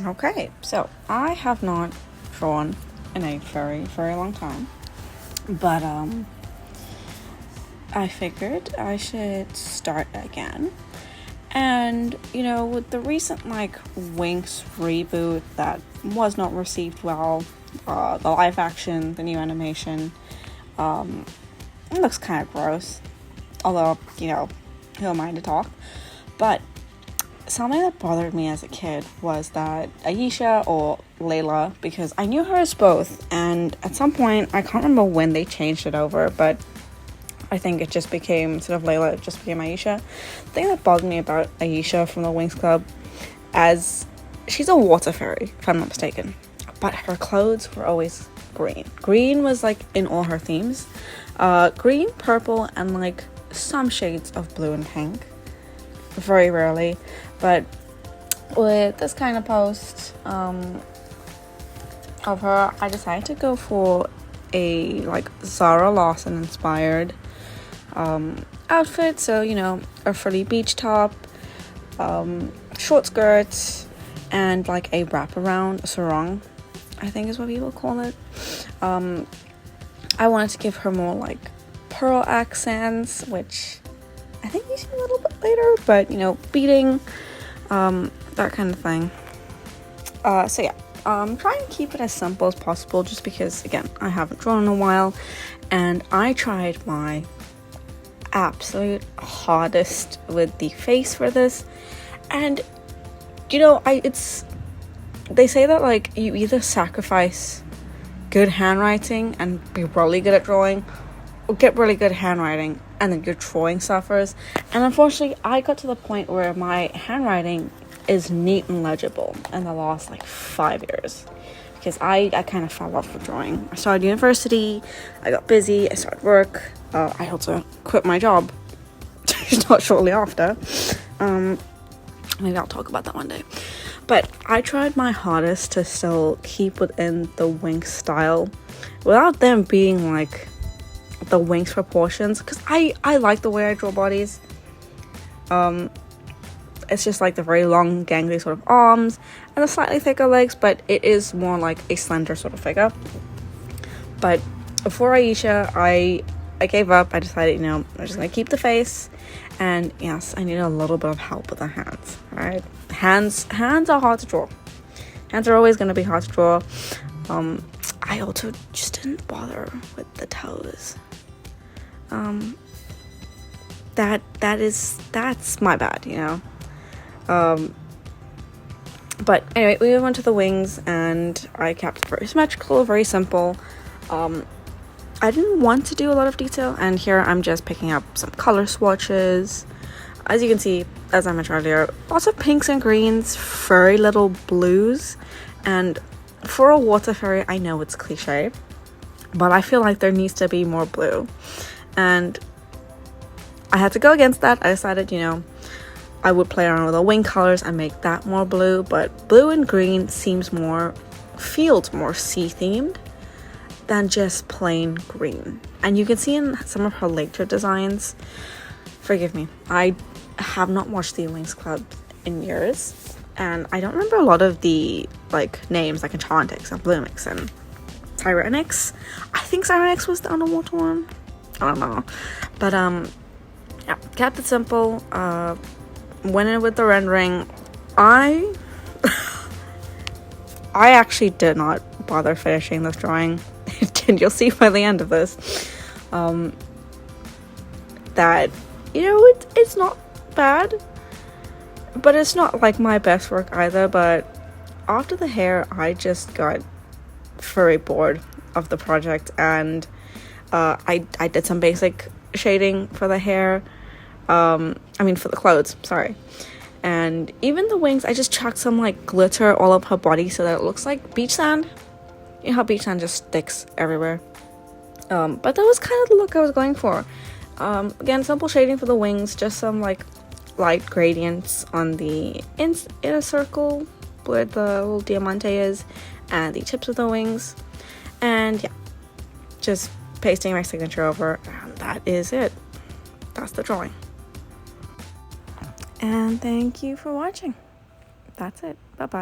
Okay, so I have not drawn in a very, very long time, but I figured I should start again. And with the recent Winx reboot that was not received well, the live action, the new animation, it looks kind of gross. Although who am I to talk? But something that bothered me as a kid was that Aisha, or Layla, because I knew her as both, and at some point, I can't remember when they changed it over, but I think it just became, instead of Layla, it just became Aisha. The thing that bothered me about Aisha from the Winx Club, as she's a water fairy, if I'm not mistaken, but her clothes were always green. Green was in all her themes. Green, purple, and some shades of blue and pink. Very rarely, but with this kind of post of her, I decided to go for a Zara Lawson inspired outfit. So a frilly beach top, short skirts, and a wraparound, a sarong, I think is what people call it. I wanted to give her more pearl accents, which I think you see a little bit later, but beading, that kind of thing. So yeah, try and keep it as simple as possible, just because again, I haven't drawn in a while, and I tried my absolute hardest with the face for this, and they say that you either sacrifice good handwriting and be really good at drawing, or get really good handwriting and then your drawing suffers. And unfortunately, I got to the point where my handwriting is neat and legible in the last 5 years, because I kind of fell off with drawing. I started university, I got busy, I started work, I also quit my job not shortly after. Maybe I'll talk about that one day. But I tried my hardest to still keep within the Winx style without them being the Winx proportions, because I like the way I draw bodies. It's just the very long gangly sort of arms and the slightly thicker legs, but it is more like a slender sort of figure. But for Aisha, I gave up. I decided, I'm just gonna keep the face, and yes, I need a little bit of help with the hands. All right, hands are hard to draw. Hands are always gonna be hard to draw. I also just didn't bother with the toes. That's my bad, but anyway, we went to the wings, and I kept it very symmetrical, very simple. I didn't want to do a lot of detail, and here I'm just picking up some color swatches. As you can see, as I mentioned earlier, lots of pinks and greens, very little blues, and for a water fairy, I know it's cliche, but I feel like there needs to be more blue, and I had to go against that. I decided, I would play around with the wing colors and make that more blue, but blue and green feels more sea themed than just plain green. And you can see in some of her later designs, forgive me, I have not watched the Winx Club in years, and I don't remember a lot of the names like Enchantix and Bloomix and Tyranix. I think Tyranix was the underwater one, I don't know, but yeah, kept it simple. Went in with the rendering. I actually did not bother finishing this drawing. And you'll see by the end of this that it's not bad, but it's not my best work either. But after the hair, I just got very bored of the project, and I did some basic shading for the hair, for the clothes, sorry, and even the wings, I just chucked some glitter all over her body so that it looks like beach sand. You know how beach sand just sticks everywhere. But that was kind of the look I was going for. Again, simple shading for the wings, just some light gradients on the inner circle where the little diamante is, and the tips of the wings, and yeah, just pasting my signature over, and that is it. That's the drawing. And thank you for watching. That's it. Bye-bye.